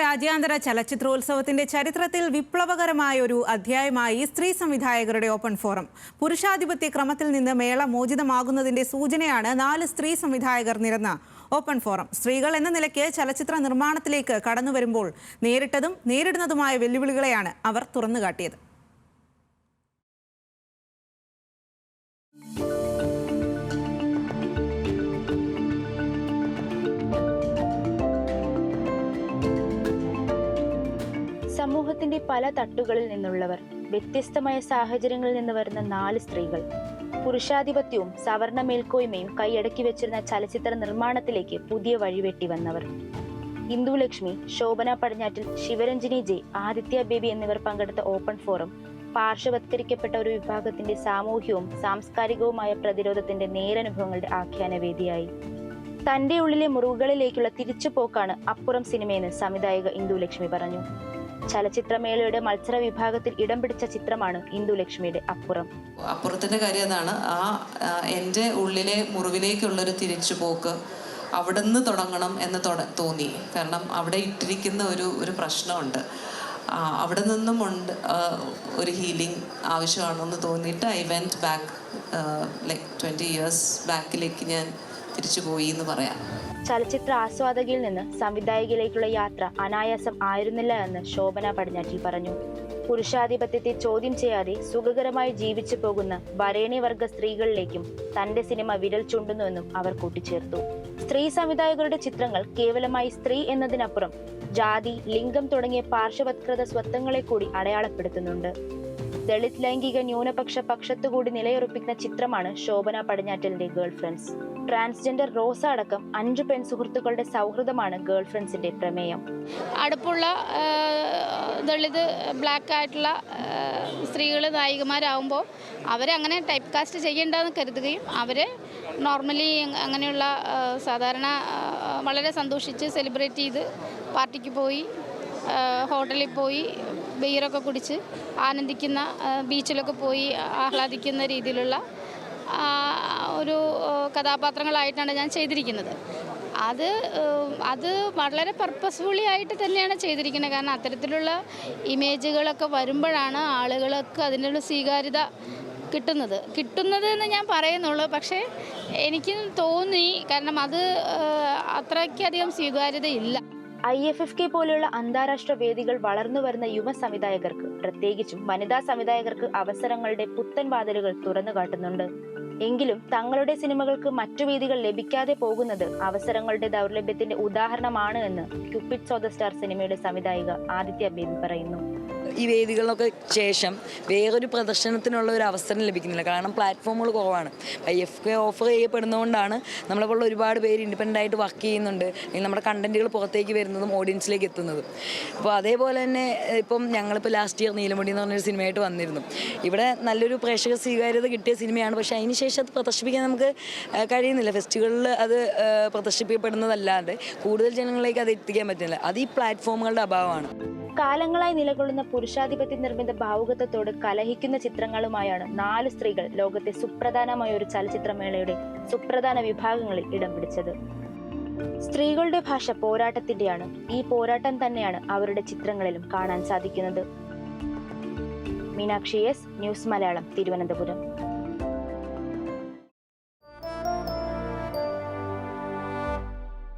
രാജ്യാന്തര ചലച്ചിത്രോത്സവത്തിന്റെ ചരിത്രത്തിൽ വിപ്ലവകരമായ ഒരു അധ്യായമായി സ്ത്രീ സംവിധായകരുടെ ഓപ്പൺ ഫോറം. പുരുഷാധിപത്യ ക്രമത്തിൽ നിന്ന് മേള മോചിതമാകുന്നതിന്റെ സൂചനയാണ് 4 സ്ത്രീ സംവിധായകർ നിരന്ന ഓപ്പൺ ഫോറം. സ്ത്രീകൾ എന്ന നിലയ്ക്ക് ചലച്ചിത്ര നിർമ്മാണത്തിലേക്ക് കടന്നുവരുമ്പോൾ നേരിട്ടതും നേരിടുന്നതുമായ വെല്ലുവിളികളെയാണ് അവർ തുറന്നുകാട്ടിയത്. സമൂഹത്തിന്റെ പല തട്ടുകളിൽ നിന്നുള്ളവർ, വ്യത്യസ്തമായ സാഹചര്യങ്ങളിൽ നിന്ന് വരുന്ന 4 സ്ത്രീകൾ, പുരുഷാധിപത്യവും സവർണ മേൽക്കോയ്മയും കൈയടക്കി വെച്ചിരുന്ന ചലച്ചിത്ര നിർമ്മാണത്തിലേക്ക് പുതിയ വഴിവെട്ടി വന്നവർ. ഇന്ദുലക്ഷ്മി, ശോഭന പടിഞ്ഞാറ്റിൽ, ശിവരഞ്ജിനി ജെ, ആദിത്യ ബേബി എന്നിവർ പങ്കെടുത്ത ഓപ്പൺ ഫോറം പാർശ്വവത്കരിക്കപ്പെട്ട ഒരു വിഭാഗത്തിന്റെ സാമൂഹ്യവും സാംസ്കാരികവുമായ പ്രതിരോധത്തിന്റെ നേരനുഭവങ്ങളുടെ ആഖ്യാനവേദിയായി. തന്റെ ഉള്ളിലെ മുറിവുകളിലേക്കുള്ള തിരിച്ചുപോക്കാണ് അപ്പുറം സിനിമയെന്ന് സംവിധായക ഇന്ദുലക്ഷ്മി പറഞ്ഞു. ചലച്ചിത്രമേളയുടെ മത്സര വിഭാഗത്തിൽ ഇടം പിടിച്ച ചിത്രമാണ് ഇന്ദുലക്ഷ്മിയുടെ അപ്പുറം. അപ്പുറത്തിന്റെ കാര്യം അതാണ്, എൻ്റെ ഉള്ളിലെ മുറിവിലേക്കുള്ളൊരു തിരിച്ചുപോക്ക് അവിടെ നിന്ന് തുടങ്ങണം എന്ന് തോന്നി. കാരണം അവിടെ ഇട്ടിരിക്കുന്ന ഒരു പ്രശ്നമുണ്ട്, അവിടെ നിന്നും ഒരു ഹീലിംഗ് ആവശ്യമാണെന്ന് തോന്നിയിട്ട് I went back, like 20 years ബാക്കിലേക്ക് ഞാൻ തിരിച്ചു പോയി എന്ന് പറയാം. ചലച്ചിത്ര ആസ്വാദകയിൽ നിന്ന് സംവിധായകയിലേക്കുള്ള യാത്ര അനായാസം ആയിരുന്നില്ല എന്ന് ശോഭന പടിഞ്ഞാറ്റിൽ പറഞ്ഞു. പുരുഷാധിപത്യത്തെ ചോദ്യം ചെയ്യാതെ സുഖകരമായി ജീവിച്ചു പോകുന്ന വരേണ്യവർഗ സ്ത്രീകളിലേക്കും തന്റെ സിനിമ വിരൽ ചൂണ്ടുന്നുവെന്നും അവർ കൂട്ടിച്ചേർത്തു. സ്ത്രീ സംവിധായകരുടെ ചിത്രങ്ങൾ കേവലമായി സ്ത്രീ എന്നതിനപ്പുറം ജാതി, ലിംഗം തുടങ്ങിയ പാർശ്വവത്കൃത സ്വത്വങ്ങളെ കൂടി അടയാളപ്പെടുത്തുന്നുണ്ട്. ദളിത് ലൈംഗിക ന്യൂനപക്ഷ പക്ഷത്തുകൂടി നിലയുറപ്പിക്കുന്ന ചിത്രമാണ് ശോഭന പടിഞ്ഞാറ്റലിന്റെ ഗേൾ ഫ്രണ്ട്സ്. ട്രാൻസ്ജെൻഡർ റോസ അടക്കം 5 പെൺ സുഹൃത്തുക്കളുടെ സൗഹൃദമാണ് ഗേൾ ഫ്രണ്ട്സിന്റെ പ്രമേയം. അടുപ്പുള്ള ദളിത് ബ്ലാക്ക് ആയിട്ടുള്ള സ്ത്രീകൾ നായികമാരാകുമ്പോൾ അവരെ അങ്ങനെ ടൈപ്പ് കാസ്റ്റ് ചെയ്യേണ്ടെന്ന് കരുതുകയും അവരെ നോർമലി അങ്ങനെയുള്ള സാധാരണ വളരെ സന്തോഷിച്ച് സെലിബ്രേറ്റ് ചെയ്ത് പാർട്ടിക്ക് പോയി, ഹോട്ടലിൽ പോയി ബീറൊക്കെ കുടിച്ച് ആനന്ദിക്കുന്ന, ബീച്ചിലൊക്കെ പോയി ആഹ്ലാദിക്കുന്ന രീതിയിലുള്ള ഒരു കഥാപാത്രങ്ങളായിട്ടാണ് ഞാൻ ചെയ്തിരിക്കുന്നത്. അത് വളരെ പർപ്പസ്ഫുള്ളി ആയിട്ട് തന്നെയാണ് ചെയ്തിരിക്കുന്നത്. കാരണം അത്തരത്തിലുള്ള ഇമേജുകളൊക്കെ വരുമ്പോഴാണ് ആളുകൾക്ക് അതിനുള്ള സ്വീകാര്യത കിട്ടുന്നത് എന്ന് ഞാൻ പറയുന്നുള്ളൂ. പക്ഷേ എനിക്ക് തോന്നി, കാരണം അത് അത്രയ്ക്കധികം സ്വീകാര്യതയില്ല. IFFK പോലെയുള്ള അന്താരാഷ്ട്ര വേദികൾ വളർന്നു വരുന്ന യുവ സംവിധായകർക്ക്, പ്രത്യേകിച്ചും വനിതാ സംവിധായകർക്ക് അവസരങ്ങളുടെ പുത്തൻ വാതിലുകൾ തുറന്നു കാട്ടുന്നുണ്ട്. എങ്കിലും തങ്ങളുടെ സിനിമകൾക്ക് മറ്റു വേദികൾ ലഭിക്കാതെ പോകുന്നത് അവസരങ്ങളുടെ ദൗർലഭ്യത്തിന്റെ ഉദാഹരണമാണ് എന്ന് ക്യൂപിഡ് ഓഫ് ദ സ്റ്റാർ സിനിമയുടെ സംവിധായിക ആദിത്യ ബേബി പറയുന്നു. ഈ വേദികളിലൊക്കെ ശേഷം വേറൊരു പ്രദർശനത്തിനുള്ള ഒരു അവസരം ലഭിക്കുന്നില്ല. കാരണം പ്ലാറ്റ്ഫോമുകൾ കുറവാണ്. IFFK ഓഫർ ചെയ്യപ്പെടുന്നതുകൊണ്ടാണ് നമ്മളെപ്പോലുള്ള ഒരുപാട് പേര് ഇൻഡിപെൻഡൻ്റ് ആയിട്ട് വർക്ക് ചെയ്യുന്നുണ്ട്, അല്ലെങ്കിൽ നമ്മുടെ കണ്ടന്റുകൾ പുറത്തേക്ക് വരുന്നതും ഓഡിയൻസിലേക്ക് എത്തുന്നതും. അപ്പോൾ അതേപോലെ തന്നെ ഇപ്പം ഞങ്ങളിപ്പോൾ ലാസ്റ്റ് ഇയർ നീലമുടി എന്ന് പറഞ്ഞൊരു സിനിമയായിട്ട് വന്നിരുന്നു. ഇവിടെ നല്ലൊരു പ്രേക്ഷക സ്വീകാര്യത കിട്ടിയ സിനിമയാണ്. പക്ഷേ അതിന് ശേഷം അത് പ്രദർശിപ്പിക്കാൻ നമുക്ക് കഴിയുന്നില്ല. ഫെസ്റ്റിവലിൽ അത് പ്രദർശിപ്പിക്കപ്പെടുന്നതല്ലാതെ കൂടുതൽ ജനങ്ങളിലേക്ക് അത് എത്തിക്കാൻ പറ്റുന്നില്ല. അത് ഈ പ്ലാറ്റ്ഫോമുകളുടെ അഭാവമാണ്. കാലങ്ങളായി നിലകൊള്ളുന്ന പുരുഷാധിപത്യ നിർമ്മിത ഭാവുകത്വത്തോട് കലഹിക്കുന്ന ചിത്രങ്ങളുമായാണ് 4 സ്ത്രീകൾ ലോകത്തെ സുപ്രധാനമായ ഒരു ചലച്ചിത്രമേളയുടെ സുപ്രധാന വിഭാഗങ്ങളിൽ ഇടം പിടിച്ചത്. സ്ത്രീകളുടെ ഭാഷ പോരാട്ടത്തിന്റെയാണ്. ഈ പോരാട്ടം തന്നെയാണ് അവരുടെ ചിത്രങ്ങളിലും കാണാൻ സാധിക്കുന്നത്. Meenakshi S, news Malayalam, Thiruvananthapuram.